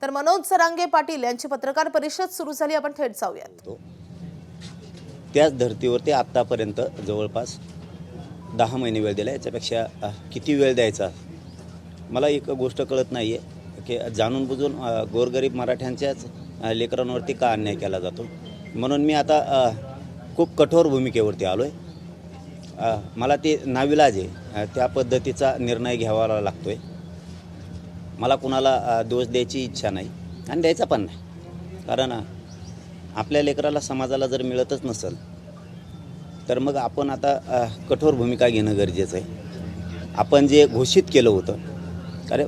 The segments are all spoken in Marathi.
तर मनोज सरांगे पाटील यांची पत्रकार परिषद सुरू झाली. आपण थेट जाऊयात. त्याच धर्तीवरती आत्तापर्यंत जवळपास 10 महिने वेळ दिला. याच्यापेक्षा किती वेळ द्यायचा मला एक गोष्ट कळत नाही आहे की जाणून बुजून गोरगरीब मराठ्यांच्याच लेकरांवरती का अन्याय केला जातो. म्हणून मी आता खूप कठोर भूमिकेवरती आलो आहे. मला ते नाविलाज आहे, त्या पद्धतीचा निर्णय घ्यावा लागतो आहे. मला कुणाला दोष द्यायची इच्छा नाही आणि द्यायचा पण नाही, कारण आपल्या लेकराला समाजाला जर मिळतच नसेल तर मग आपण आता कठोर भूमिका घेणं गरजेचं आहे. आपण जे घोषित केलं होतं,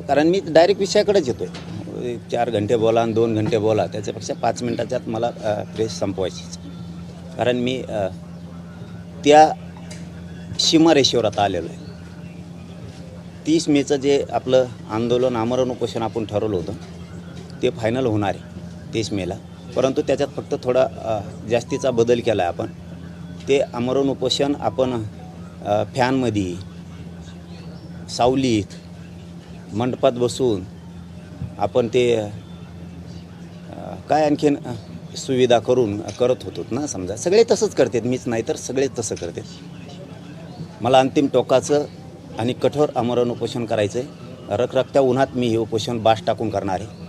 कारण मी डायरेक्ट विषयाकडेच येतो आहे. 4 घंटे बोला आणि 2 घंटे बोला, त्याच्यापेक्षा 5 मिनटाच्यात मला प्रेस संपवायचीच. कारण मी त्या सीमारेषेवर आता आलेलो आहे. 30 मेचं जे आपलं आंदोलन आमरण उपोषण आपण ठरवलं होतं ते फायनल होणार आहे 30 मेला. परंतु त्याच्यात फक्त थोडा जास्तीचा बदल केला आहे आपण. ते आमरण उपोषण आपण फॅनमध्ये, सावलीत, मंडपात बसून आपण ते काय आणखीन सुविधा करून करत होतो ना. समजा सगळे तसंच करतात, मीच नाही तर सगळे तसं करतात. मला अंतिम टोकाचं आणि कठोर आमरण उपोषण करायचं आहे. रखरखत्या उन्हात मी हे उपोषण बास टाकून करणार आहे.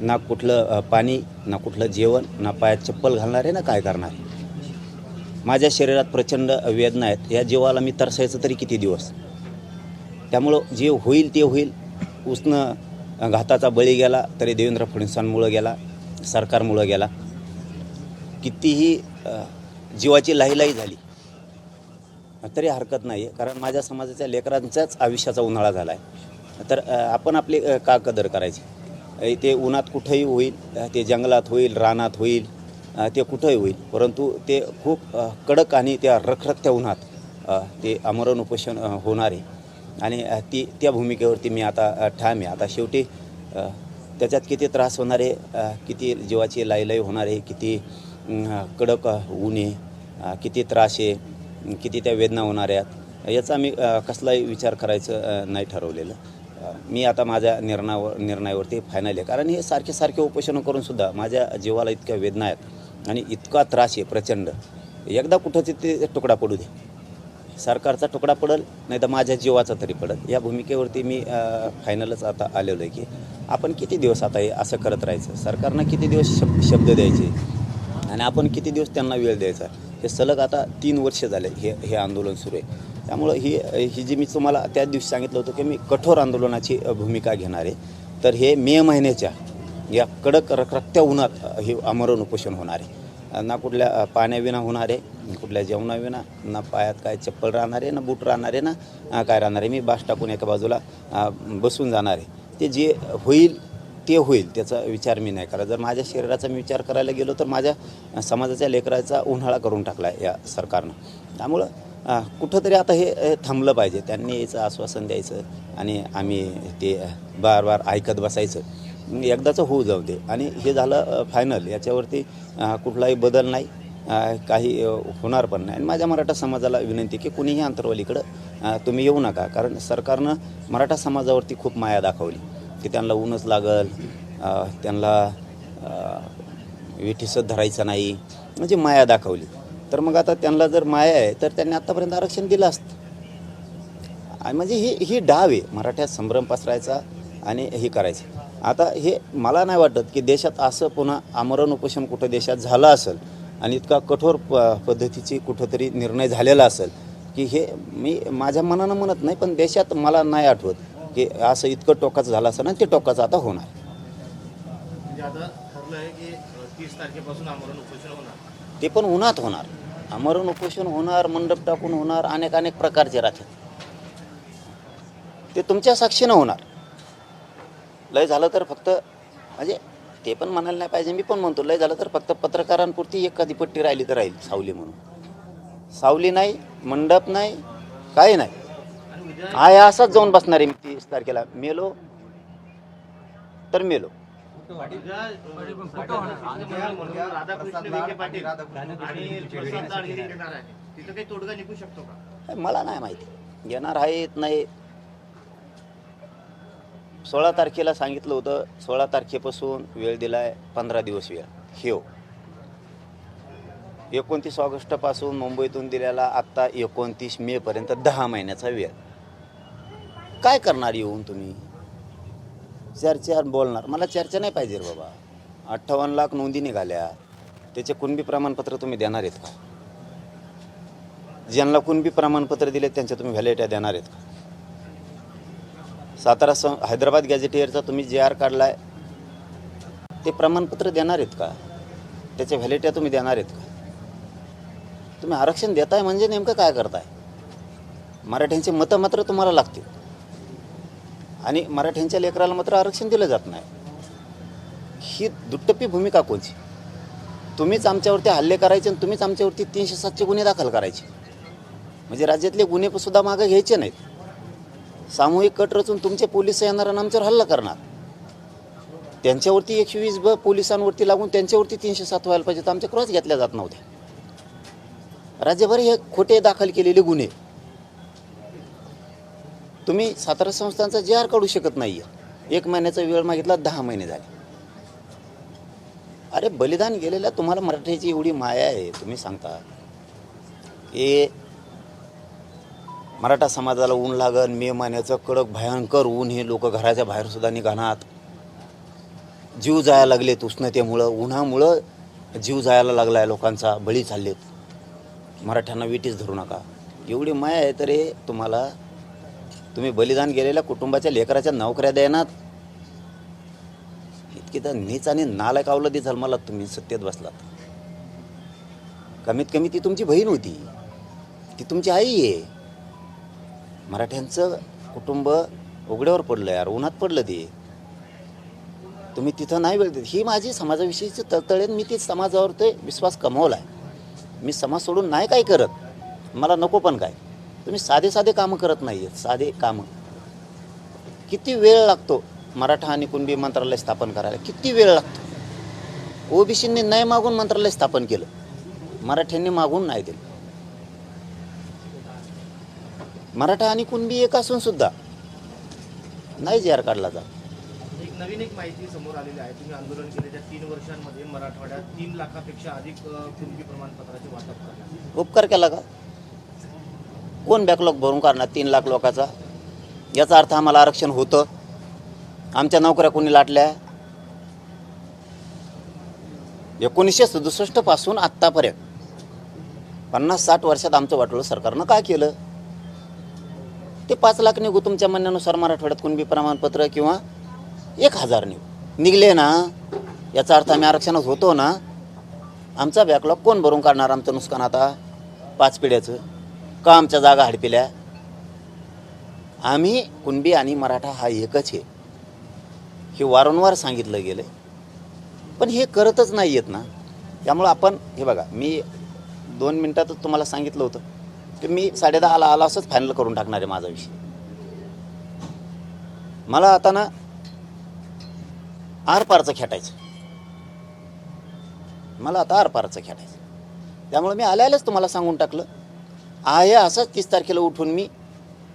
ना कुठलं पाणी, ना कुठलं जेवण, ना पायात चप्पल घालणार आहे, ना काय करणार आहे. माझ्या शरीरात प्रचंड वेदना आहेत. या जीवाला मी तरसायचं तरी किती दिवस. त्यामुळं जे होईल ते होईल. उसनं घाताचा बळी गेला तरी देवेंद्र फडणवीसांमुळं गेला, सरकारमुळं गेला. कितीही जीवाची लाहीलाही झाली तरी हरकत नाही आहे, कारण माझ्या समाजाच्या लेकरांच्याच आयुष्याचा उन्हाळा झाला आहे. तर आपण आपली का कदर करायची. ते उन्हात कुठंही होईल, ते जंगलात होईल, रानात होईल, ते कुठंही होईल, परंतु ते खूप कडक आणि त्या रखरखत्या उन्हात ते आमरण उपोषण होणार आहे. आणि त्या भूमिकेवरती मी आता ठाम आहे. आता शेवटी त्याच्यात किती त्रास होणार आहे, किती जीवाची लाईलाई होणार आहे, किती कडक ऊन आहे, किती त्रास आहे, किती त्या वेदना होणार आहेत, याचा मी कसलाही विचार करायचं नाही ठरवलेलं. मी आता माझ्या निर्णयावरती फायनल आहे. कारण हे सारखे उपोषणं करूनसुद्धा माझ्या जीवाला इतक्या वेदना आहेत आणि इतका त्रास आहे प्रचंड. एकदा कुठंच ते तुकडा पडू दे, सरकारचा तुकडा पडेल नाही तर माझ्या जीवाचा तरी पडेल. या भूमिकेवरती मी फायनलच आता आलेलो आहे की आपण किती दिवस आता हे असं करत राहायचं. सरकारनं किती दिवस शब्द द्यायचे आणि आपण किती दिवस त्यांना वेळ द्यायचा. हे सलग आता 3 वर्ष झाले हे आंदोलन सुरू आहे. त्यामुळं ही जी मी तुम्हाला त्या दिवशी सांगितलं होतं की मी कठोर आंदोलनाची भूमिका घेणार आहे. तर हे मे महिन्याच्या या कडक रखरखत्या उन्हात हे आमरण उपोषण होणार आहे. ना कुठल्या पाण्याविना होणार आहे, कुठल्या जेवणाविना, ना पायात काय चप्पल राहणार आहे, ना बूट राहणार आहे, ना काय राहणार आहे. मी बास टाकून एका बाजूला बसून जाणार आहे. ते जे होईल ते होईल, त्याचा विचार मी नाही करा. जर माझ्या शरीराचा मी विचार करायला गेलो तर माझ्या समाजाच्या लेकराचा उन्हाळा करून टाकला आहे या सरकारनं. त्यामुळं कुठंतरी आता हे थांबलं पाहिजे. त्यांनी याचं आश्वासन द्यायचं आणि आम्ही ते बार ऐकत बसायचं. एकदाचं होऊ जाऊ दे आणि हे झालं फायनल. याच्यावरती कुठलाही बदल नाही, काही होणार पण नाही. आणि माझ्या मराठा समाजाला विनंती की कुणीही अंतरवालीकडं तुम्ही येऊ नका. कारण सरकारनं मराठा समाजावरती खूप माया दाखवली की त्यांना ऊनच लागल, त्यांना विठीसच धरायचं नाही, म्हणजे माया दाखवली. तर मग आता त्यांना जर माया आहे तर त्यांनी आत्तापर्यंत आरक्षण दिलं असतं. आणि म्हणजे ही डाव आहे मराठ्यात संभ्रम पसरायचा आणि हे करायचं. आता हे मला नाही वाटत की देशात असं पुन्हा आमरण उपोषण कुठं देशात झालं असेल आणि इतका कठोर पद्धतीची कुठंतरी निर्णय झालेला असेल की हे मी माझ्या मनानं म्हणत नाही, पण देशात मला नाही आठवत की असं इतकं टोकाचं झालं असेल आणि ते टोकाचं आता होणार. म्हणजे आता ठरलं आहे की 30 तारखेपासून आमरण उपोषण होणार. ते पण उन्हात होणार. आमरण उपोषण होणार, मंडप टाकून होणार, अनेक प्रकारचे राहतात. ते तुमच्या साक्षीनं होणार. लय झालं तर फक्त म्हणजे ते पण म्हणायला नाही पाहिजे, मी पण म्हणतो लय झालं तर फक्त पत्रकारांपुरती एखादी पट्टी राहिली तर राहील, सावली म्हणून. सावली नाही, मंडप नाही, काही नाही. असाच जाऊन बसणार आहे मी 30 तारखेला. मेलो तर मेलो. मला नाही माहिती येणार आहेत नाही. 16 तारखेला सांगितलं होतं, 16 तारखेपासून वेळ दिला आहे 15 दिवस वेळ. हो 29 ऑगस्टपासून मुंबईतून दिलेला आत्ता 29 मेपर्यंत 10 महिन्याचा वेळ. काय करणार येऊन तुम्ही? चर्चा बोलणार? मला चर्चा नाही पाहिजे रे बाबा. 58 लाख नोंदी निघाल्या, त्याचे कुणबी प्रमाणपत्र तुम्ही देणार आहेत का? ज्यांना कुणबी प्रमाणपत्र दिले त्यांच्या तुम्ही व्हॅलिडिटी देणार आहेत का? हैदराबाद गॅझेटियरचा तुम्ही JR काढलाय, ते प्रमाणपत्र देणार आहेत का? त्याच्या व्हॅलिडिटी तुम्ही देणार आहेत का? तुम्ही आरक्षण देताय म्हणजे नेमकं काय करताय? मराठ्यांची मतं मात्र तुम्हाला लागतील आणि मराठ्यांच्या लेकराला मात्र आरक्षण दिलं जात नाही. ही दुट्टप्पी भूमिका कोणची? तुम्हीच आमच्यावरती हल्ले करायचे आणि तुम्हीच आमच्यावरती 307चे गुन्हे दाखल करायचे. म्हणजे राज्यातले गुन्हे सुद्धा मागं घ्यायचे नाहीत. सामूहिक कट रचून तुमचे पोलिस येणार आणि आमच्यावर हल्ला करणार. त्यांच्यावरती 120 पोलिसांवरती लागून त्यांच्यावरती 307 व्हायला पाहिजे, तर आमच्या क्रॉस घेतल्या जात नव्हत्या. राज्यभर हे खोटे दाखल केलेले गुन्हे. तुम्ही सातारा संस्थांचा JR काढू शकत नाही आहे. 1 महिन्याचा वेळ मागितला, 10 महिने झाले. अरे बलिदान गेलेल्या तुम्हाला मराठीची एवढी माया आहे, तुम्ही सांगता हे मराठा समाजाला ऊन लागन, मे महिन्याचं कडक भयंकर ऊन, हे लोक घराच्या बाहेर सुद्धा निघाणार. जीव जायला लागलेत उष्णतेमुळं, उन्हामुळं जीव जायला लागला आहे लोकांचा, बळी चाललेत. मराठ्यांना विटीच धरू नका, एवढी माया आहे. तर हे तुम्हाला, तुम्ही बलिदान गेलेल्या कुटुंबाच्या लेकराच्या नोकऱ्या देणार, इतकी तर नीच आणि नालायक अवलदी जन्माला तुम्ही सत्तेत बसलात. कमीत कमी ती तुमची बहीण होती, ती तुमची आई आहे. मराठ्यांचं कुटुंब उघड्यावर पडलं यार, उन्हात पडलं ते. तुम्ही तिथं नाही वेळ देत. ही माझी समाजाविषयीची तळतळेन, मी ती समाजावर ते विश्वास कमवला आहे. मी समाज सोडून नाही काय करत, मला नको पण काय. तुम्ही साधे साधे कामं करत नाही आहेत. साधे कामं किती वेळ लागतो मराठा आणि कुणबी मंत्रालय स्थापन करायला, किती वेळ लागतो. ओबीसींनी नाही मागून मंत्रालय स्थापन केलं, मराठ्यांनी मागून नाही दिलं. मराठा आणि कुणबी एक असून सुद्धा नाही JR काढला जात. नवीन एक माहिती समोर आलेली आहे. तुम्ही आंदोलन केलेल्या 3 वर्षांमध्ये मराठवाड्यात 3 लाखापेक्षा अधिक कुणबी प्रमाणपत्राचे वाटप करण्यात. उपकार केला का? कोण बॅकलॉग भरून काढणार 3 लाख लोकांचा? याचा अर्थ आम्हाला आरक्षण होतं, आमच्या नोकऱ्या कोणी लाटल्या? 1967 पासून आत्तापर्यंत 50-60 वर्षात आमचं वाटोळं सरकारनं काय केलं? ते 5 लाख निघू तुमच्या म्हणण्यानुसार मराठवाड्यात कुणबी प्रमाणपत्र, किंवा 1000 निघले ना, याचा अर्थ आम्ही आरक्षणात होतो ना. आमचा बॅकलॉग कोण भरून काढणार? आमचं नुकसान आता 5 पिढ्याचं का? आमच्या जागा हडपिल्या? आम्ही कुणबी आणि मराठा हा एकच आहे, हे वारंवार सांगितलं गेलं, पण हे करतच नाही आहेत ना. त्यामुळं आपण हे बघा, मी 2 मिनटातच तुम्हाला सांगितलं होतं की मी 10:30 आला असंच फायनल करून टाकणार आहे माझा विषय. मला आता ना आरपारचं खेटायचं, मला आता आरपारचं खेटायचं. त्यामुळे मी आल्यालाच तुम्हाला सांगून टाकलं आहे, असंच 30 तारखेला उठून मी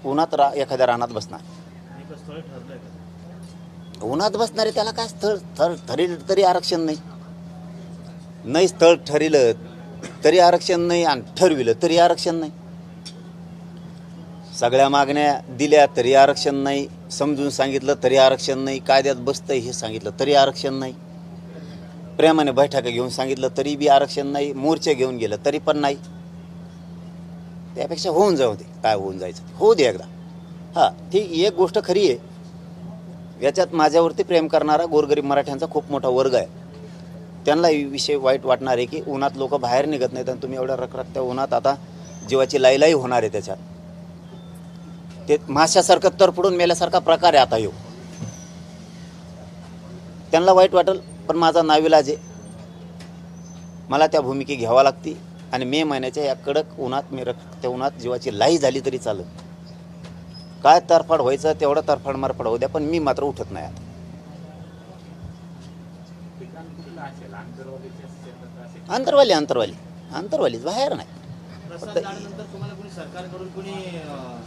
उन्हात एखाद्या रानात बसणार. स्थळ ठरलंय का? उन्हात बसणारे त्याला काय स्थळ ठरलं तरी आरक्षण नाही, नाही स्थळ ठरलं तरी आरक्षण नाही, आणि ठरविलं तरी आरक्षण नाही. सगळ्या मागण्या दिल्या तरी आरक्षण नाही, समजून सांगितलं तरी आरक्षण नाही, कायद्यात बसतंय हे सांगितलं तरी आरक्षण नाही, प्रेमाने बैठका घेऊन सांगितलं तरी बी आरक्षण नाही, मोर्चे घेऊन गेलं तरी पण नाही. त्यापेक्षा होऊन जाऊ दे, काय होऊन जायचं होऊ दे एकदा. हां ठीक, एक गोष्ट खरी आहे, याच्यात माझ्यावरती प्रेम करणारा गोरगरीब मराठ्यांचा खूप मोठा वर्ग आहे. त्यांना विषय वाईट वाटणार आहे की उन्हात लोक बाहेर निघत नाहीत आणि तुम्ही एवढ्या रखरखत्या उन्हात आता जीवाची लाईलाई होणार आहे. त्याच्यात ते माशासारखं तरफडून मेल्यासारखा प्रकार आहे आता येऊ. त्यांना वाईट वाटेल, पण माझा नाविलाज आहे, मला त्या भूमिके घ्यावा लागते. आणि मे महिन्याच्या या कडक उन्हात, मी रखरखत्या उन्हात जीवाची लाई झाली तरी चालेल, काय तरफड व्हायचं तेवढं तरफड मारफड होऊ द्या, पण मी मात्र उठत नाही आता. अंतरवाली बाहेर नाही. प्रसाद लाडनंतर तुम्हाला कोणी सरकारकडून कोणी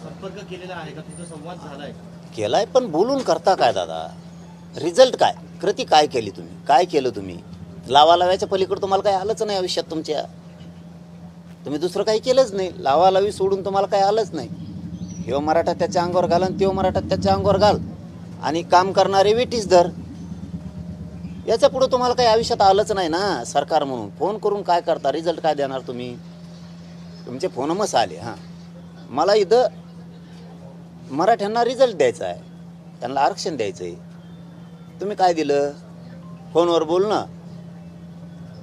संपर्क केलेला आहे का? तुमचा संवाद झालाय का? केलाय, पण बोलून करता काय दादा? रिझल्ट काय? कृती काय केली तुम्ही? काय केलं तुम्ही? लावालाव्याच्या पलीकडे तुम्हाला काही आलंच नाही आयुष्यात तुमच्या. तुम्ही दुसरं काही केलंच नाही. लावालावी सोडून तुम्हाला काही आलंच नाही. ह्यो मराठा त्याच्या अंगावर घाल आणि त्यो मराठा त्याच्या अंगावर घाल आणि काम करणारे वेटीस धर. याच्या पुढे तुम्हाला काही आयुष्यात आलंच नाही ना. सरकार म्हणून फोन करून काय करता? रिझल्ट काय देणार तुम्ही? तुमचे फोन मस आले. हां, मला इथं मराठ्यांना रिझल्ट द्यायचा आहे, त्यांना आरक्षण द्यायचं आहे. तुम्ही काय दिलं? फोनवर बोलणं.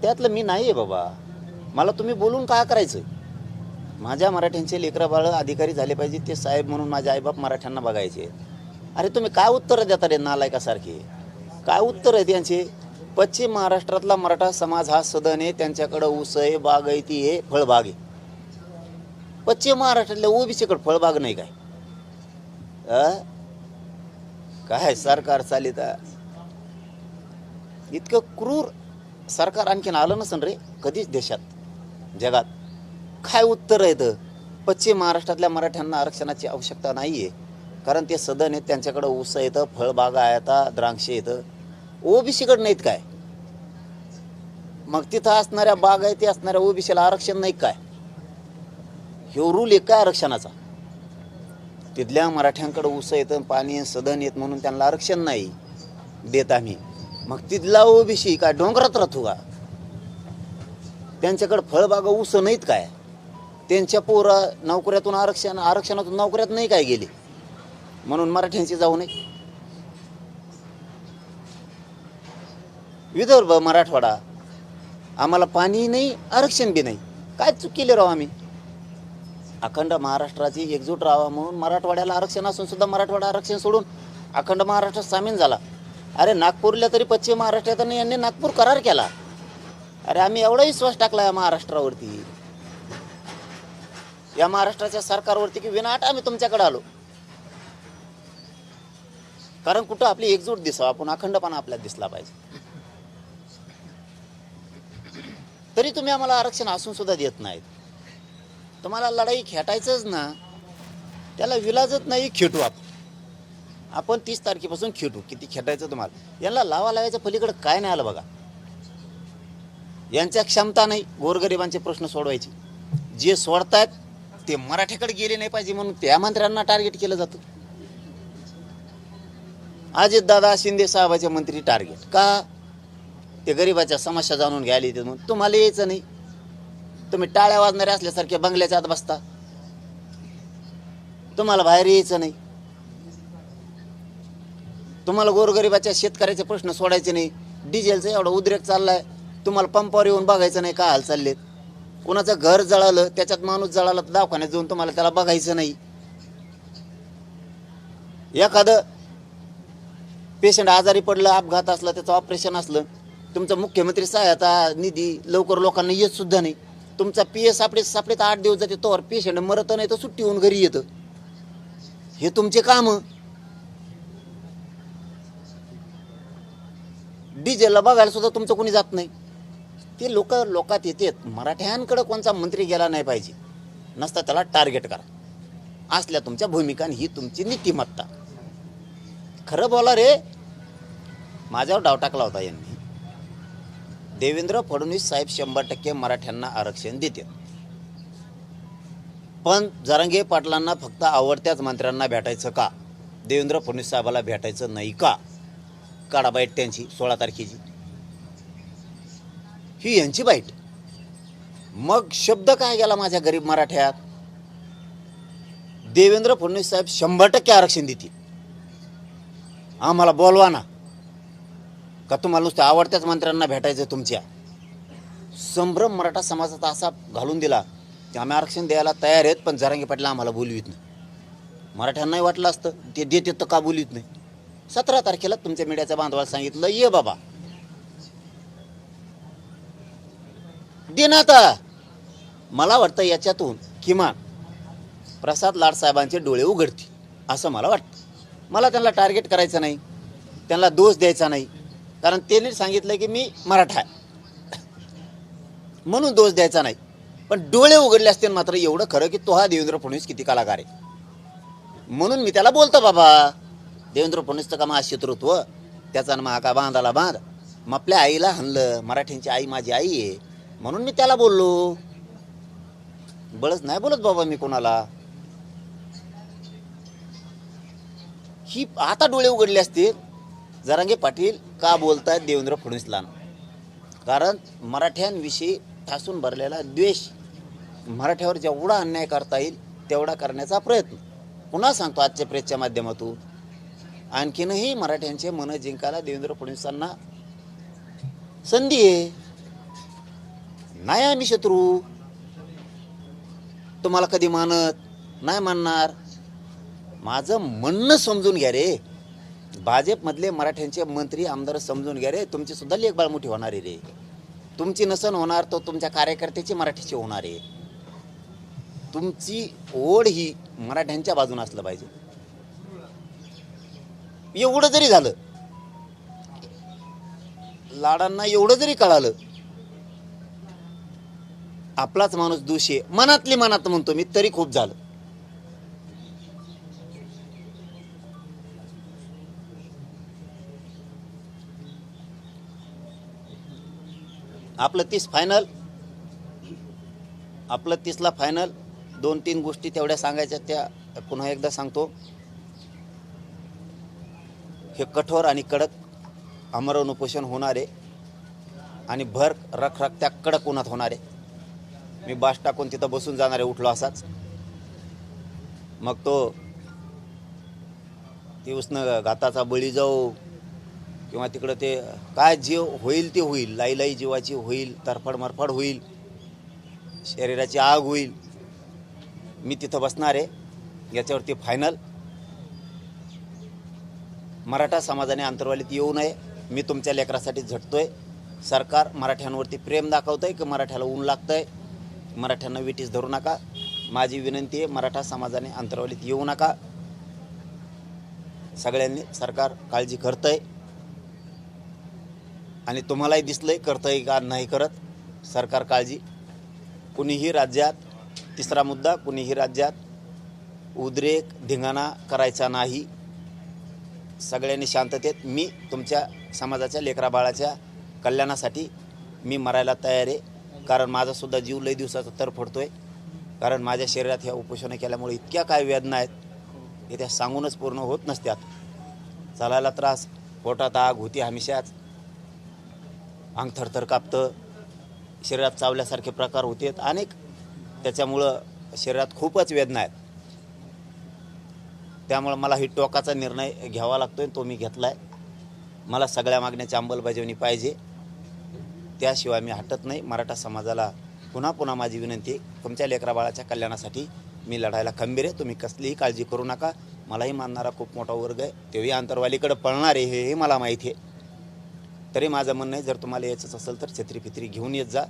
त्यातलं मी नाही आहे बाबा. मला तुम्ही बोलून काय करायचं? माझ्या मराठ्यांचे लेकरं बाळ अधिकारी झाले पाहिजे, ते साहेब म्हणून माझे आईबाप मराठ्यांना बघायचे. अरे तुम्ही काय उत्तरं देता रे नालायकासारखे? काय उत्तर आहे त्यांचे? पश्चिम महाराष्ट्रातला मराठा समाज हा सदन आहे, त्यांच्याकडं ऊस आहे, बागायती आहे, फळबाग आहे. पश्चिम महाराष्ट्रातल्या ओबीसीकडे फळबाग नाही काय? काय सरकार चालित? इतकं क्रूर सरकार आणखीन आलं नसन रे कधीच देशात, जगात. काय उत्तर आहे? पश्चिम महाराष्ट्रातल्या मराठ्यांना आरक्षणाची आवश्यकता नाही आहे, कारण ते सदन आहेत, त्यांच्याकडं ऊस येतं, फळबागा आहेत, द्राक्षे येतं. ओबीसीकडे नाहीत काय? मग तिथं असणाऱ्या बागायती असणाऱ्या ओबीसीला आरक्षण नाही काय? ह्यो रूल आहे काय आरक्षणाचा? तिथल्या मराठ्यांकडे ऊस येतं, पाणी सदन येत म्हणून त्यांना आरक्षण नाही देत आम्ही. मग तिथला ओबीसी काय डोंगरात राहतो का? त्यांच्याकडे फळबागा ऊस नाहीत काय? त्यांच्या पोरा नोकऱ्यातून आरक्षणातून नोकऱ्यात नाही काय गेले म्हणून मराठ्यांची जाऊ नये? विदर्भ मराठवाडा आम्हाला पाणी नाही, आरक्षण बी नाही. काय चूक केली राव आम्ही? अखंड महाराष्ट्राची एकजूट राहावा म्हणून मराठवाड्याला आरक्षण असून सुद्धा मराठवाडा आरक्षण सोडून अखंड महाराष्ट्रात सामील झाला. अरे नागपूरला तरी पश्चिम महाराष्ट्रात यांनी नागपूर करार केला. अरे आम्ही एवढा विश्वास टाकला या महाराष्ट्रावरती, या महाराष्ट्राच्या सरकारवरती, की विनाट आम्ही तुमच्याकडे आलो. कारण कुठं आपली एकजूट दिसावं, आपण अखंडपणा आपल्याला दिसला पाहिजे. तरी तुम्ही आम्हाला आरक्षण असून सुद्धा देत नाहीत. तुम्हाला लढाई खेटायचंच ना, त्याला विलाजच नाही. खेटू आपण 30 तारखेपासून खेटू. किती खेटायचं तुम्हाला? यांना लावायच्या पलीकडे काय नाही आलं बघा. यांच्या क्षमता नाही गोरगरिबांचे प्रश्न सोडवायचे. जे सोडतायत ते मराठीकडे गेले नाही पाहिजे म्हणून त्या मंत्र्यांना टार्गेट केलं जातं. अजितदादा शिंदे साहेबाचे मंत्री टार्गेट का? ते गरिबाच्या समस्या जाणून घ्यायला येते म्हणून. तुम्हाला यायचं नाही. तुम्ही टाळ्या वाजणारे असल्यासारखे बंगल्याच्या आत बसता. तुम्हाला बाहेर यायचं नाही. तुम्हाला गोरगरिबाच्या शेतकऱ्याचे प्रश्न सोडायचे नाही. डिझेलचा एवढा उद्रेक चाललाय, तुम्हाला पंपावर येऊन बघायचं नाही काय हाल चाललेत. कोणाचं घर जळालं, त्याच्यात माणूस जळाला तर दवाखान्यात जाऊन तुम्हाला त्याला बघायचं नाही. एखादं पेशंट आजारी पडलं, अपघात असला, त्याचं ऑपरेशन असलं, तुमचा मुख्यमंत्री सहायता निधी लवकर लोकांना येत सुद्धा नाही. तुमचा PS सापडे 8 दिवस जाते, तोवर पेशंट मरत नाही तर सुट्टी होऊन घरी येतं. हे तुमचे काम. डिझेलला बघायला सुद्धा तुमचं कोणी जात नाही. ते लोकात येतात. मराठ्यांकडे कोणता मंत्री गेला नाही पाहिजे, नसता त्याला टार्गेट करा. असल्या तुमच्या भूमिका, ही तुमची नीतिमत्ता. खरं बोला रे. माझ्यावर डाव टाकला होता यांनी. देवेंद्र फडणवीस साहेब 100% मराठ्यांना आरक्षण देतात, पण जरांगे पाटलांना फक्त आवडत्याच मंत्र्यांना भेटायचं का? देवेंद्र फडणवीस साहेबाला भेटायचं नाही का? काढा बाईट त्यांची 16 तारखेची. ही यांची बाईट. मग शब्द काय गेला माझ्या गरीब मराठ्यात? देवेंद्र फडणवीस साहेब 100% आरक्षण देतील. आम्हाला बोलवा ना. का तुम्हाला नुसतं आवडत्याच मंत्र्यांना भेटायचं? तुमच्या संभ्रम मराठा समाजाचा असा घालून दिला की आम्ही आरक्षण द्यायला तयार आहेत, पण जरांगे पाटील आम्हाला बोलवीत नाही. मराठ्यांनाही वाटलं असतं ते देतात तर का बोलवीत नाही. 17 तारखेला तुमच्या मीडियाच्या बांधवाला सांगितलं, ये बाबा देण्यात. मला वाटतं याच्यातून किमान प्रसाद लाड साहेबांचे डोळे उघडतील असं मला वाटतं. मला त्यांना टार्गेट करायचं नाही, त्यांना दोष द्यायचा नाही, कारण त्यांनी सांगितलं की मी मराठा आहे म्हणून दोष द्यायचा नाही. पण डोळे उघडले असतील मात्र एवढं खरं की तो हा देवेंद्र फडणवीस किती कलाकार आहे म्हणून मी त्याला बोलतो बाबा. देवेंद्र फडणवीसचं का माझं शत्रुत्व, त्याचा मग का बांधाला बांध. मग आपल्या आईला हाणलं, मराठ्यांची आई माझी आई आहे म्हणून मी त्याला बोललो. बळच नाही बोलत बाबा मी कोणाला. ही आता डोळे उघडले असतील जरांगे पाटील का बोलतायत देवेंद्र फडणवीसला. कारण मराठ्यांविषयी ठासून भरलेला द्वेष, मराठ्यावर जेवढा अन्याय करता येईल तेवढा करण्याचा प्रयत्न. पुन्हा सांगतो आजच्या प्रेसच्या माध्यमातून, आणखीनही मराठ्यांचे मन जिंकायला देवेंद्र फडणवीसांना संधी आहे. नाही आम्ही शत्रू, तुम्हाला कधी मानत नाही, मानणार. माझं म्हणणं समजून घ्या रे. भाजपमधले मराठ्यांचे मंत्री आमदार समजून घ्या रे. तुमची सुद्धा लेखबाळ मोठी होणार आहे रे. तुमची नसन होणार तो तुमच्या कार्यकर्त्याची मराठीची होणार आहे. तुमची ओढ ही मराठ्यांच्या बाजूने असलं पाहिजे. एवढं जरी झालं, लाडांना एवढं जरी कळालं आपलाच माणूस दोषी आहे, मनातली मनात म्हणतो मी, तरी खूप झालं. आपलं 30 फायनल, आपलं 30ला फायनल. 2-3 गोष्टी तेवढ्या सांगायच्या, त्या पुन्हा एकदा सांगतो. हे कठोर आणि कडक आमरण उपोषण होणार आहे आणि भर रखरखत्या कडक उन्हात होणार आहे. मी बास टाकून तिथं बसून जाणार आहे उठलो असाच. मग ती उष्ण घाताचा बळी जाऊ किंवा तिकडं ते काय जीव होईल ते होईल, लाई जीवाची होईल, तरफड मरफड होईल, शरीराची आग होईल. मी तिथं बसणार आहे. याच्यावरती फायनल. मराठा समाजाने अंतर्वालीत येऊ नये. मी तुमच्या लेकरासाठी झटतोय. सरकार मराठ्यांवरती प्रेम दाखवतंय की मराठ्याला ऊन लागतंय. मराठ्यांना विटीस धरू नका. माझी विनंती आहे, मराठा समाजाने अंतर्वालीत येऊ नका. सगळ्यांनी सरकार काळजी करतंय आणि तुम्हालाही दिसलंय करतंय का नाही करत सरकार काळजी. कुणीही राज्यात, तिसरा मुद्दा, कुणीही राज्यात उद्रेक धिंगाणा करायचा नाही. सगळ्यांनी शांततेत. मी तुमच्या समाजाच्या लेकराबाळाच्या कल्याणासाठी मी मरायला तयार आहे. कारण माझासुद्धा जीव लई दिवसाचा तर पडतोय. कारण माझ्या शरीरात ह्या उपोषणं केल्यामुळे इतक्या काय वेदना आहेत हे त्या सांगूनच पूर्ण होत नसत्यात. चालायला त्रास, पोटात आग होती हमेशाच, अंग थरथर कापतं, शरीरात चावल्यासारखे प्रकार होते अनेक. त्याच्यामुळं शरीरात खूपच वेदना आहेत. त्यामुळं मला ही टोकाचा निर्णय घ्यावा लागतोय. तो मी घेतला आहे. मला सगळ्या मागण्याची अंमलबजावणी पाहिजे, त्याशिवाय मी हटत नाही. मराठा समाजाला पुन्हा माझी विनंती आहे, तुमच्या लेकराबाळाच्या कल्याणासाठी मी लढायला खंबीर आहे. तुम्ही कसलीही काळजी करू नका. मलाही मानणारा खूप मोठा वर्ग आहे, तेही अंतर्वालीकडे पळणार आहे हे मला माहिती आहे. तरी माझं म्हणणं आहे, जर तुम्हाला यायचंच असेल तर छत्रीपित्री घेऊन येत जा.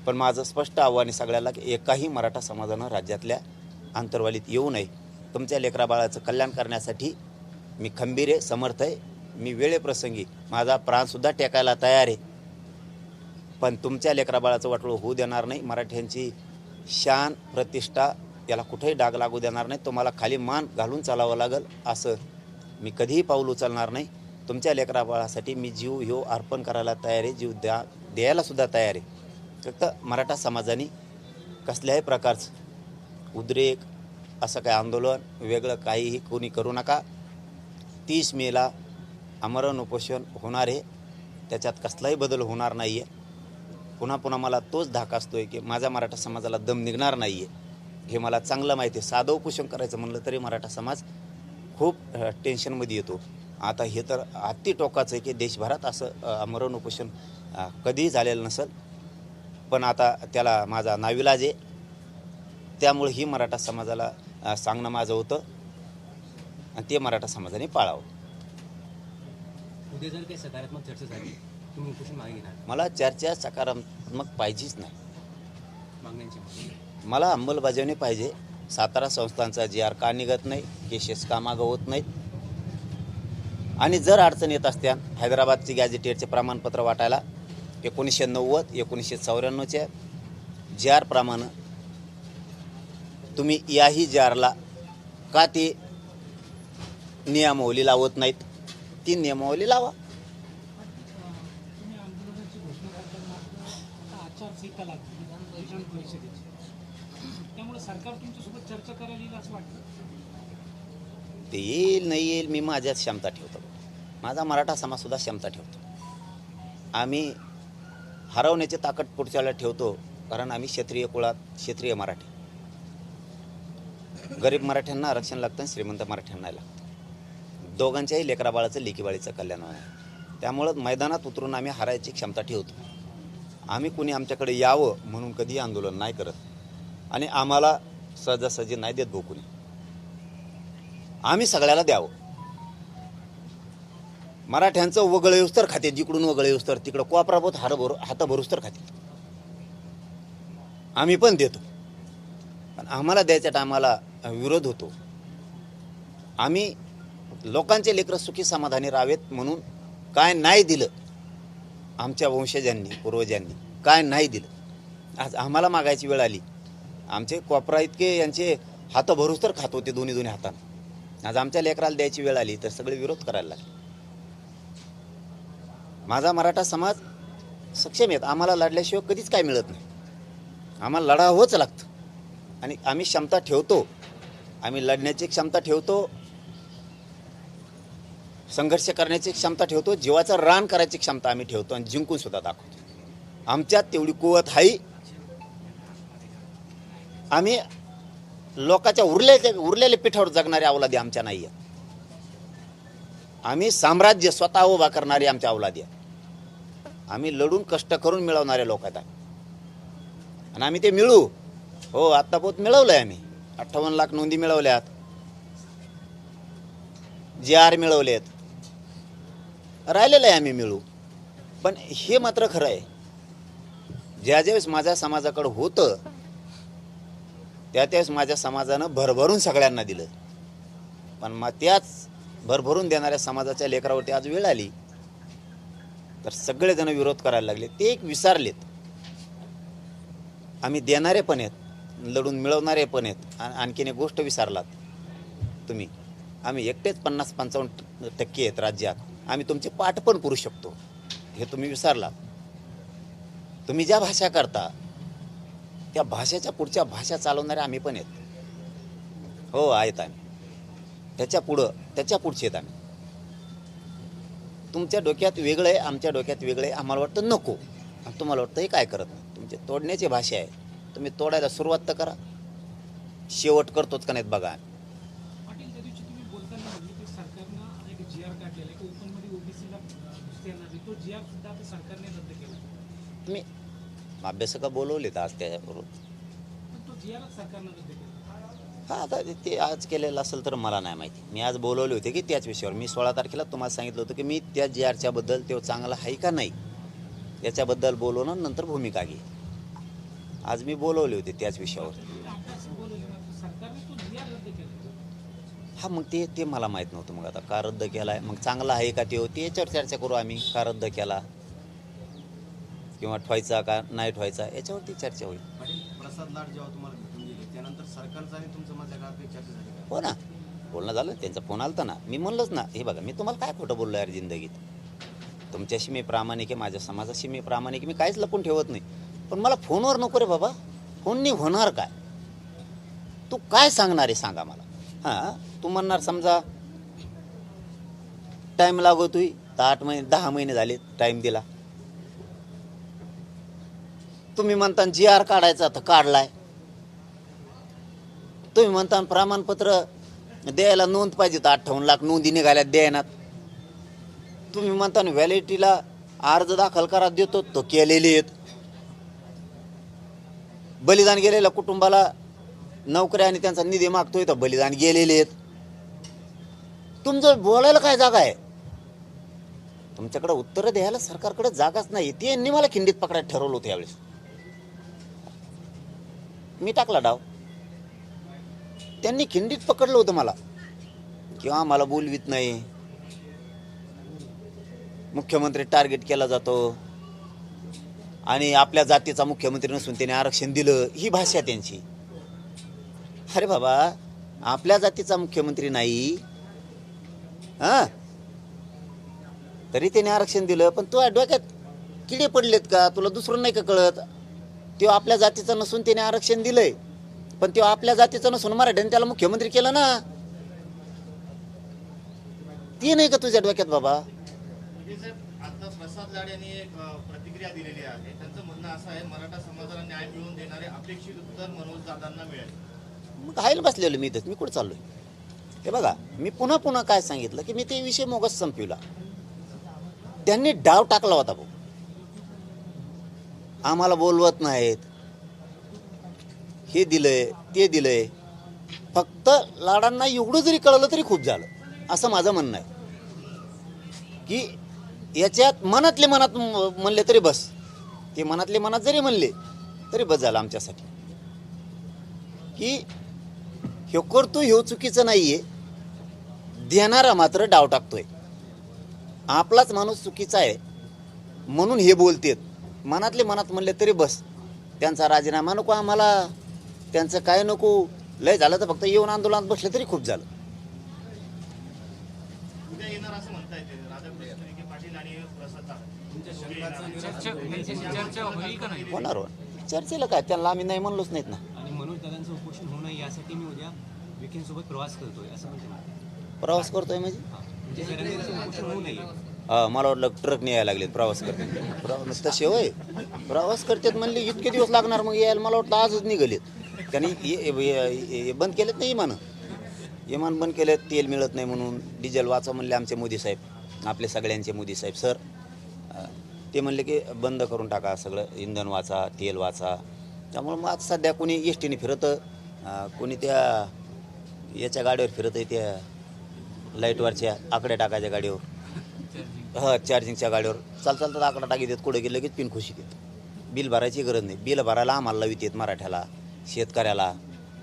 पण माझं स्पष्ट आव्हान आहे सगळ्याला की एकाही मराठा समाजानं राज्यातल्या अंतर्वालीत येऊ नये. तुमच्या लेकराबाळाचं कल्याण करण्यासाठी मी खंबीर आहे, समर्थ आहे. मी वेळेप्रसंगी माझा प्राणसुद्धा टेकायला तयार आहे. पण तुमच्या लेकराबाळाचं वाटोळं होऊ देणार नाही. मराठ्यांची शान, प्रतिष्ठा याला कुठेही डाग लागू देणार नाही. तुम्हाला खाली मान घालून चालावं लागेल असं मी कधीही पाऊल उचलणार नाही. तुमच्या लेकराबाळासाठी मी जीव ह्यो अर्पण करायला तयार आहे, जीव द्यायलासुद्धा तयार आहे. फक्त मराठा समाजाने कसल्याही प्रकारचं उद्रेक, असं काय आंदोलन वेगळं काहीही कोणी करू नका. 30 मेला आमरण उपोषण होणार आहे, त्याच्यात कसलाही बदल होणार नाही आहे. पुन्हा मला तोच धाक असतोय की माझ्या मराठा समाजाला दम निघणार नाही आहे, हे मला चांगलं माहिती आहे. साधं उपोषण करायचं म्हणलं तरी मराठा समाज खूप टेन्शनमध्ये येतो. आता हे तर अति टोकाचं आहे की देशभरात असं आमरण उपोषण कधीही झालेलं नसेल. पण आता त्याला माझा नाविलाज आहे. त्यामुळे ही मराठा समाजाला सांगणं माझं होतं आणि ते मराठा समाजाने पाळावं. उद्या जर काही सकारात्मक चर्चा झाली, तुम्ही उपोषण मागे घेणार? मला चर्चा सकारात्मक पाहिजेच नाही. मागण्यांची मला अंमलबजावणी पाहिजे. सातारा संस्थांचा GR का निघत नाही, केसेस का मागं होत नाहीत. आणि जर अडचण येत असत्या हैदराबादची गॅझेटेडचे प्रमाणपत्र वाटायला 1990, 1994च्या GR प्रमाणे तुम्ही याही GRला का ते नियमावली लावत नाहीत, ती नियमावली लावा. तुम्ही आंदोलनाची घोषणा करताना आता आचारसंहिता लागली विधान परिषदेची, त्यामुळे सरकार तुमच्यासोबत चर्चा करायला येईल असं वाटतं? ते येईल नाही येईल मी माझ्यात क्षमता ठेवतो. माझा मराठा समाजसुद्धा क्षमता ठेवतो. आम्ही हरवण्याची ताकद पुढच्या वेळेला ठेवतो, कारण आम्ही क्षत्रिय कुळात क्षत्रिय मराठी. गरीब मराठ्यांना आरक्षण लागतं आणि श्रीमंत मराठ्यांना लागतं. दोघांच्याही लेकराबाळाचं लेकीबाळीचं कल्याण आहे. त्यामुळं मैदानात उतरून आम्ही हरायची क्षमता ठेवतो. आम्ही कुणी आमच्याकडे यावं म्हणून कधी आंदोलन नाही करत आणि आम्हाला सहजासहजी नाही देत भाऊ कुणी. आम्ही सगळ्याला द्यावं. मराठ्यांचं वगळ येऊस तर खाते, जिकडून वगळ येऊस तर तिकडं कोपरापोत हात भरूस तर खाते. आम्ही पण देतो, पण आम्हाला द्यायच्या टायमाला विरोध होतो. आम्ही लोकांचे लेकरं सुखी समाधानी राहावेत म्हणून काय नाही दिलं आमच्या वंशजांनी पूर्वजांनी, काय नाही दिलं. आज आम्हाला मागायची वेळ आली. आमचे कोपरा इतके यांचे हात भरूस तर खात होते दोन्ही हातानं. आज आमच्या लेकराला द्यायची वेळ आली तर सगळे विरोध करायला लागले. माझा मराठा समाज सक्षम आहेत. आम्हाला लढल्याशिवाय कधीच काय मिळत नाही. आम्हाला लढावंच लागतं आणि आम्ही क्षमता ठेवतो. आम्ही लढण्याची क्षमता ठेवतो, संघर्ष करण्याची क्षमता ठेवतो, जीवाचं रान करायची क्षमता आम्ही ठेवतो आणि जिंकून सुद्धा दाखवतो. आमच्यात तेवढी कुवत आहे. आम्ही लोकांच्या उरलेल्या पिठावर जगणारे अवलादी आमच्या नाही आहे. आम्ही साम्राज्य स्वतः उभा करणारे आमच्या अवलादी आहे. आम्ही लढून कष्ट करून मिळवणारे लोक आहेत आणि आम्ही ते मिळू. हो, आत्तापोत मिळवलं आहे. आम्ही 58 लाख नोंदी मिळवल्यात, JR मिळवलेत, राहिलेलं आहे आम्ही मिळू. पण हे मात्र खरं आहे, ज्यावेळेस माझ्या समाजाकडं होतं त्यावेळेस माझ्या समाजानं भरभरून सगळ्यांना दिलं. पण मग त्याच भरभरून देणाऱ्या समाजाच्या लेकरावरती आज वेळ आली तर सगळेजण विरोध करायला लागले. ते एक विसरलेत. आम्ही देणारे पण आहेत, लढून मिळवणारे पण आहेत. आणखीन एक गोष्ट विसरलात तुम्ही, आम्ही एकटेच 50-55% आहेत राज्यात. आम्ही तुमचे पाठ पण पुरू शकतो, हे तुम्ही विसरलात. तुम्ही ज्या भाषा करता त्या भाषेच्या पुढच्या भाषा चालवणारे आम्ही पण आहेत. हो, आहेत आम्ही. त्याच्या पुढचे आहेत आम्ही. तुमच्या डोक्यात वेगळं आहे, आमच्या डोक्यात वेगळं आहे. आम्हाला वाटतं नको, आणि तुम्हाला वाटतं हे काय करत नाही. तुमची तोडण्याची भाषा आहे. तुम्ही तोडायला सुरुवात तर करा, शेवट करतोच का नाहीत बघा. पाटील, त्या दिवशी तुम्ही बोलताना म्हणले की सरकारनं एक GR काढलेला आहे की ओपनमध्ये OBCला घुसता येणार नाही. तो GR सुद्धा आता सरकारने रद्द केला. तुम्ही अभ्यासक बोलवलेत आज त्याबरोबर. पण तो GR सरकारनं रद्द केला. हां, आता ते आज केलेलं असेल तर मला नाही माहिती. मी आज बोलवले होते की त्याच विषयावर. मी 16 तारखेला तुम्हाला सांगितलं होतं की मी त्या JRच्या बद्दल तो चांगला आहे का नाही याच्याबद्दल बोलवणं, नंतर भूमिका घे. आज मी बोलवले होते त्याच विषयावर. सरकारने तो GR रद्द केला. हां, मग ते मला माहीत नव्हतं. मग आता का रद्द केला आहे, मग चांगला आहे का ते याच्यावर चर्चा करू आम्ही. का रद्द केला किंवा ठेवायचा का नाही ठेवायचा याच्यावरती चर्चा होईल. पाटील, प्रसाद लाड जेव्हा तुम्हाला भेटून गेले त्यानंतर सरकारचा आणि तुमचं मधल्या काळात काही चर्चा झाली का? हो ना, बोलणं झालं. त्यांचा फोन आला ना. मी म्हणलंच ना, हे बघा मी तुम्हाला काय खोटं बोललो यार जिंदगीत. तुमच्याशी मी प्रामाणिक आहे, माझ्या समाजाशी मी प्रामाणिक आहे. मी काहीच लपून ठेवत नाही. पण मला फोनवर नको रे बाबा. फोननी होणार काय? तू काय सांगणार आहे सांगा मला. हां, तू म्हणणार समजा टाईम लागतोय तर 8 महिने 10 महिने झाले टाईम दिला. तुम्ही म्हणता GR काढायचा तर काढलाय. तुम्ही म्हणता प्रमाणपत्र द्यायला नोंद पाहिजे तर 58 लाख नोंदी निघाल्यात द्यायनात. तुम्ही म्हणता व्हॅलिडिटीला अर्ज दाखल करा देतो तो केलेले आहेत. बलिदान गेलेल्या कुटुंबाला नोकऱ्या आणि त्यांचा निधी मागतोय तर बलिदान गेलेले आहेत. तुमचं बोलायला काय जागा आहे? तुमच्याकडे उत्तरं द्यायला सरकारकडे जागाच नाही. त्यांनी मला खिंडीत पकडायला ठरवलं होतं यावेळेस. मी टाकला डाव. त्यांनी खिंडीत पकडलं होतं मला, किंवा मला बोलवीत नाही, मुख्यमंत्री टार्गेट केला जातो आणि आपल्या जातीचा मुख्यमंत्री नसून त्याने आरक्षण दिलं, ही भाषा त्यांची. अरे बाबा, आपल्या जातीचा मुख्यमंत्री नाही हां तरी त्याने आरक्षण दिलं. पण तू डोक्यात किडे पडलेत का? तुला दुसरं नाही का कळत? तो आपल्या जातीचा नसून त्याने आरक्षण दिलंय, पण तो आपल्या जातीचा नसून मराठ्याने त्याला मुख्यमंत्री केलं ना. ते नाही का तुझ्या डोक्यात बाबा? म्हणजे साहेब आता प्रसाद लाड यांनी एक प्रतिक्रिया दिलेली आहे. त्यांचं म्हणणं असं आहे, मराठा समाजाला न्याय मिळवून देणारे अपेक्षित उत्तर मनोज दादांना मिळेल. मग हायला बसलेलो मी इथं. मी कुठं चाललोय? हे बघा, मी पुन्हा पुन्हा काय सांगितलं की मी ते विषय मोगस संपविला. त्यांनी डाव टाकला होता भाऊ, आम्हाला बोलवत नाहीत, हे दिलंय ते दिलंय. फक्त लाडांना एवढं जरी कळलं तरी खूप झालं, असं माझं म्हणणं आहे. की याच्यात मनातले मनात म्हणले तरी बस, ते मनातले मनात जरी म्हणले तरी बस झालं आमच्यासाठी. की ह्यो करतो ह्यो चुकीचं नाहीये, देणारा मात्र डाव टाकतोय. आपलाच माणूस चुकीचा आहे म्हणून हे बोलतेत. मनातले मनात म्हणले तरी बस, त्यांचा राजीनामा नको आम्हाला, त्यांचं काय नको. लय झालं तर फक्त येऊन आंदोलनात बसले तरी खूप झालं. उद्या येणार असं म्हणता येते राधाकृष्ण विखे पाटील आणि प्रसाद लाड. चर्चा होईल का नाही? होणार हो. चर्चेला काय, त्यांना आम्ही नाही म्हणलोच नाहीत ना. आणि मनोज दादांचं उपोषण होऊ नये यासाठी मी उद्या विखेंसोबत प्रवास करतोय असं म्हणते मला. प्रवास करतोय म्हणजे म्हणजे जरांगेंचं उपोषण होऊ नये. मला वाटलं ट्रक न्यायला लागलेत प्रवास करते. प्रवास तसे होय, प्रवास करतात म्हणले इतके दिवस लागणार मग यायला. मला वाटलं आजच निघालेत. त्यांनी बंद केलेत नाही इमान बंद केलेत. तेल मिळत नाही म्हणून. डिझेल वाचा म्हणले आमचे मोदी साहेब, आपले सगळ्यांचे मोदी साहेब सर. ते म्हणले की बंद करून टाका सगळं, इंधन वाचा, तेल वाचा. त्यामुळं मग आता सध्या कोणी एस टीने फिरतं, कोणी त्या याच्या गाडीवर फिरतं, त्या लाईटवरच्या आकडे टाकायच्या गाडीवर, चार्जिंगच्या गाडीवर चालतात आकडा टाकी देत. कुठे गेलं लगेच पिन खुशी देत. बिल भरायची गरज नाही. बिल भरायला आम्हाला लावित येत, मराठ्याला, शेतकऱ्याला.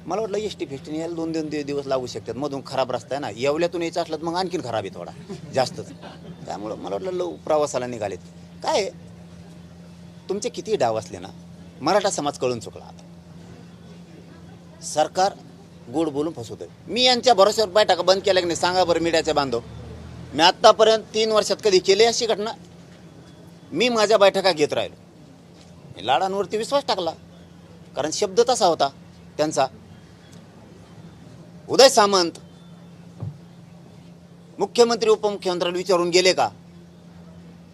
मला वाटलं एस टी फेस्टीने यायला 2-2 दिवस लागू शकतात. मधून खराब रस्ता आहे ना, येवल्यातून यायचं असलं तर मग आणखीन खराब आहे थोडा जास्तच. त्यामुळं मला वाटलं प्रवासाला निघालेत. काय तुमचे किती डाव असले ना, मराठा समाज कळून चुकला. आता सरकार गोड बोलून फसवतोय. मी यांच्या भरोश्यावर बैठका बंद केल्या की नाही सांगा बरं मीडियाच्या बांधव. मी आत्तापर्यंत 3 वर्षात कधी केली अशी घटना? मी माझ्या बैठका घेत राहिलो. मी लाडांवरती विश्वास टाकला, कारण शब्द तसा होता त्यांचा. उदय सामंत मुख्यमंत्री उपमुख्यमंत्र्याला विचारून गेले का?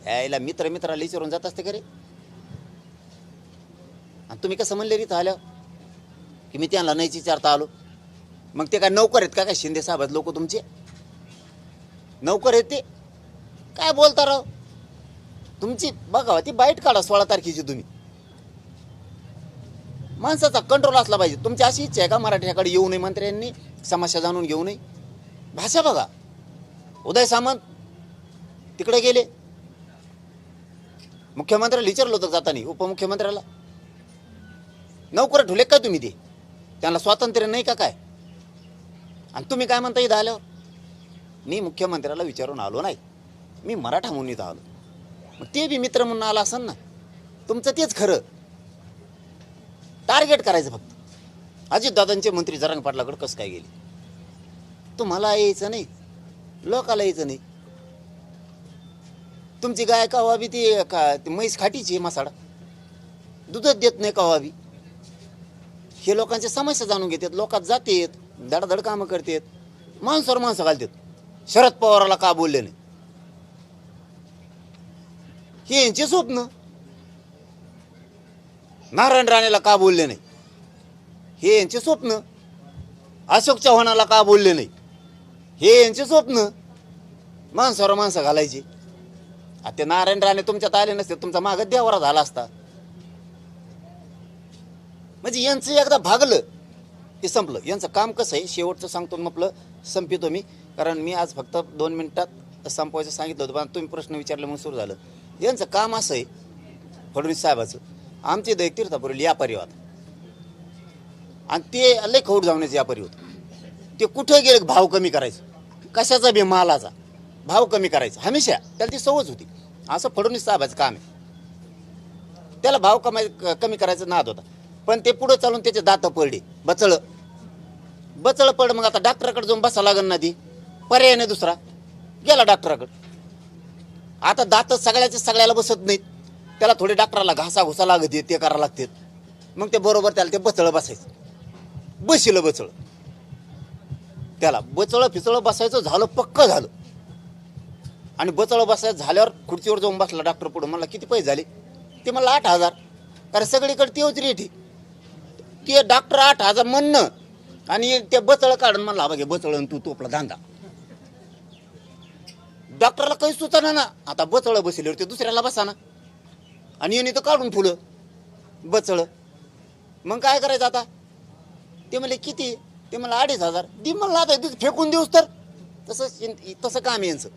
यायला मित्राला विचारून जात असते का रे? आणि तुम्ही कसं म्हणले रीत आल्या की मी त्यांना नाहीच विचारता आलो? मग ते काय नौकर आहेत का? काय शिंदे साहेब लोक तुमचे नौकर आहेत? ते काय बोलता राव? तुमची बघा ती बाईट काढा 16 तारखेची. तुम्ही माणसाचा कंट्रोल असला पाहिजे. तुमची अशी इच्छा आहे का मराठ्याकडे येऊ नये, मंत्र्यांनी समस्या जाणून घेऊ नये? भाषा बघा. उदय सामंत तिकडे गेले, मुख्यमंत्र्याला विचारलं होतं जाताना, उपमुख्यमंत्र्याला. नोकर ठुले काय तुम्ही? ते त्यांना स्वातंत्र्य नाही का काय? आणि तुम्ही काय म्हणता इथं आल्यावर? मी मुख्यमंत्र्याला विचारून आलो नाही, मी मराठा म्हणून इथं आलो. मग ते बी मित्र म्हणून आला असेल ना. तुमचं तेच खरं. टार्गेट करायचं फक्त. अजितदादांचे मंत्री जरांगे पाटलाकडे कसं काय गेले? तुम्हाला यायचं नाही, लोकाला यायचं नाही. तुमची गाय का व्हावी ती म्हैस खाटीची मसाडा, दूधच देत नाही का व्हावी. हे लोकांच्या समस्या जाणून घेतात, लोकात जातात, धडधड कामं करतात, माणसावर माणसं घालतात. शरद पवाराला का बोलले नाही? हे यांचे स्वप्न. नारायण राणेला का बोलले नाही? हे यांचे स्वप्न. अशोक चव्हाणाला का बोलले नाही? हे यांचे स्वप्न. माणसावर माणसं घालायची. आता ते नारायण राणे तुमच्यात आले नसते, तुमचा मागं देवारा झाला असता. म्हणजे यांचं एकदा भागलं हे संपलं. यांचं काम कसं आहे शेवटचं सांगतो, म्हटलं संपितो मी, कारण मी आज फक्त 2 मिनिटात संपवायचं सांगितलं होतं, पण तुम्ही प्रश्न विचारले म्हणून सुरू झालं. यांचं काम असं आहे फडणवीस साहेबाचं, आमचे दैक तीर्थापुरील व्यापारी होता आणि ते लय खौट जावण्याचे व्यापारी होते. ते कुठं गेले भाव कमी करायचं, कशाचा बी मालाचा भाव कमी करायचा हमेशा. त्याला ती सवयच होती. असं फडणवीस साहेबाचं काम आहे. त्याला भाव कमी करायचा नाद होता. पण ते पुढं चालून त्याचे दात पडले, बचळ पड. मग आता डॉक्टरकडे जाऊन बसा लागेल ना, ती पर्याय नाही दुसरा. गेला डॉक्टराकडे. आता दात सगळ्याला बसत नाहीत, त्याला थोडे डॉक्टरला घुसा लागते, ते करावं लागते. मग ते बरोबर त्याला ते बचळ बसायचं, बसिलं बचळ, त्याला बचळ फिचळ बसायचं झालं, पक्क झालं. आणि बचळ बसायचं झाल्यावर खुर्चीवर जाऊन बसला डॉक्टर पुढं. मला किती पैसे झाले? ते मला 8,000. कारण सगळीकडे तेच रेट आहे. ते डॉक्टर 8,000 म्हणणं आणि ते बचळ काढून म्हणला बघे बचळ तू तोपला धांदा. डॉक्टरला काही सुचना ना. आता बचळ बसले ते दुसऱ्याला बसाना आणि येणे तर काढून फुलं बचळ. मग काय करायचं आता? ते म्हणले किती? ते मला 2,500. दि म्हणलं आता फेकून देऊस तर. तसं काम यांचं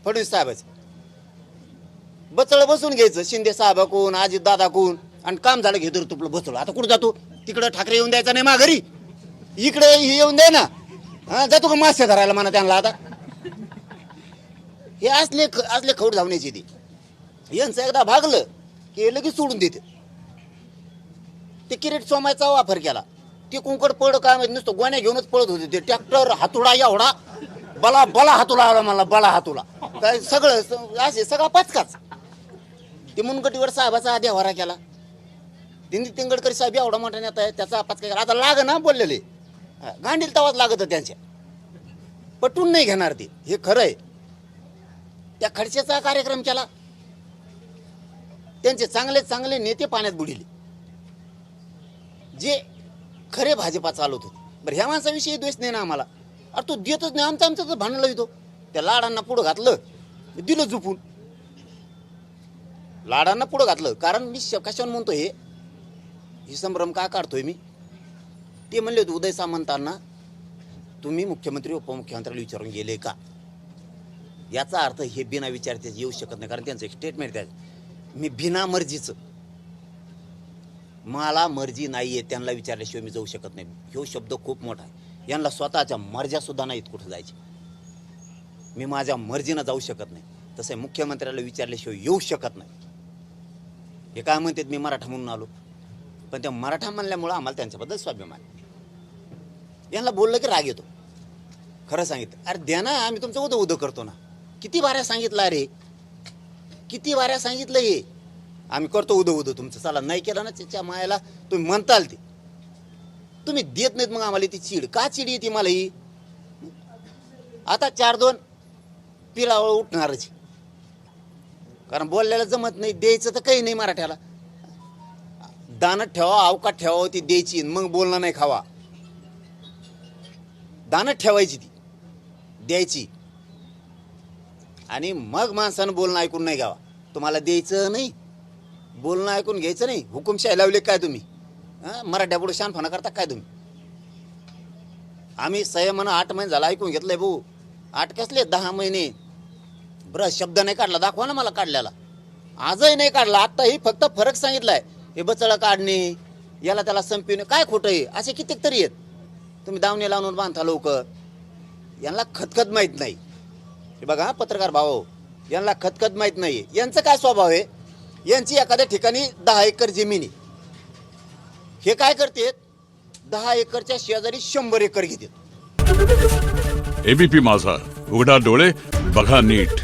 फडणवीस साहेबाचं. बचळ बसून घ्यायचं शिंदे साहेबाकून, अजित दादाकून, आणि काम झालं घेतो तुपलं बचळ. आता कुठं जातो? तिकडं ठाकरे येऊन द्यायचा नाही माघारी, इकडे हे येऊन द्या ना. हा, जातो का मासे धरायला म्हणा त्यांना. आता हे असले खौट धावण्याची ती. यांचं एकदा भागलं की लगेच सोडून देते. ते किरीट सोमायचा वापर केला. ते कुंकड पड काय माहिती, नुसतं गोण्या घेऊनच पळत होते. ते ट्रॅक्टर हातुडा एवढा बला हातुला आला मला, बला हातुला काय सगळं असे सगळा पाचकाच. ते मुनगटीवर साहेबाचा देवारा केला. नितीन गडकरी साहेब एवढा मोठा नेता आहे, त्याचा पाचका केला. आता लाग ना बोललेले गांडील तवाच लागत त्यांच्या, पटून नाही घेणार ते. हे खरं आहे. त्या खडसेचा कार्यक्रम केला. त्यांचे चांगले नेते पाण्यात बुडिले, जे खरे भाजपा चालवत होते. बरं, ह्या माणसाविषयी द्वेष नाही ना आम्हाला. अरे तो देतच नाही, आमचं भांडणं येतो. त्या लाडांना पुढं घातलं, दिलं झुपून. लाडांना पुढं घातलं. कारण मी कशावर म्हणतो हे संभ्रम का काढतोय मी? ते म्हणले होते उदय सामंतांना, तुम्ही मुख्यमंत्री उपमुख्यमंत्र्याला विचारून गेले का? याचा अर्थ हे बिना विचारते येऊ शकत नाही. कारण त्यांचं एक स्टेटमेंट आहे, मी बिना मर्जीचं, मला मर्जी नाहीये, त्यांना विचारल्याशिवाय मी जाऊ शकत नाही. ह्यो शब्द खूप मोठा आहे. यांना स्वतःच्या मर्ज्या सुद्धा नाहीत कुठं जायची. मी माझ्या मर्जीनं जाऊ शकत नाही. तसं मुख्यमंत्र्याला विचारल्याशिवाय येऊ शकत नाही. हे काय म्हणतात, मी मराठा म्हणून आलो. पण त्या मराठा म्हणल्यामुळं आम्हाला त्यांच्याबद्दल स्वाभिमान. यांना बोललं की राग येतो. खरं सांगितलं, अरे द्या ना, आम्ही तुमचं उदं करतो ना. किती वाऱ्या सांगितलं, अरे किती वाऱ्या सांगितलं हे. आम्ही करतो उदं तुमचं. चला, नाही केलं ना त्याच्या मायाला तुम्ही म्हणताल ते. तुम्ही देत नाहीत, मग आम्हाला ती चीड का चिड येते मला ही. आता 4-2 पिलावळ उठणारच. कारण बोलल्याला जमत नाही, द्यायचं तर काही नाही मराठ्याला. दानत ठेवा, अवकात ठेवा, ती द्यायची, मग बोलणं नाही खावा. दानत ठेवायची, ती द्यायची, आणि मग माणसानं बोलणं ऐकून नाही घ्यावा. तुम्हाला द्यायचं नाही, बोलणं ऐकून घ्यायचं नाही. हुकुमशाही लावले काय तुम्ही? मराठ्या पुढे शानपणा करता काय तुम्ही? आम्ही संयमानं 8 महिने झाला ऐकून घेतलंय भाऊ. 8 कसले 10 महिने. बरं, शब्द नाही काढला, दाखवा ना मला काढल्याला. आजही नाही काढला. आत्ताही फक्त फरक सांगितलाय. हे बचळ काढणे, याला त्याला संपविणे, काय खोटं आहे. असे कित्येक तरी आहेत. तुम्ही दावणे लावून बांधता लोक. यांना खतखत माहीत नाही. हे बघा पत्रकार भाऊ, यांना खतखत माहीत नाही. यांचं काय स्वभाव आहे, यांची एखाद्या ठिकाणी 10 एकर जमिनी, हे काय करतात, 10 एकरच्या शेजारी 100 एकर घेतात. एबीपी माझा, उघडा डोळे बघा नीट.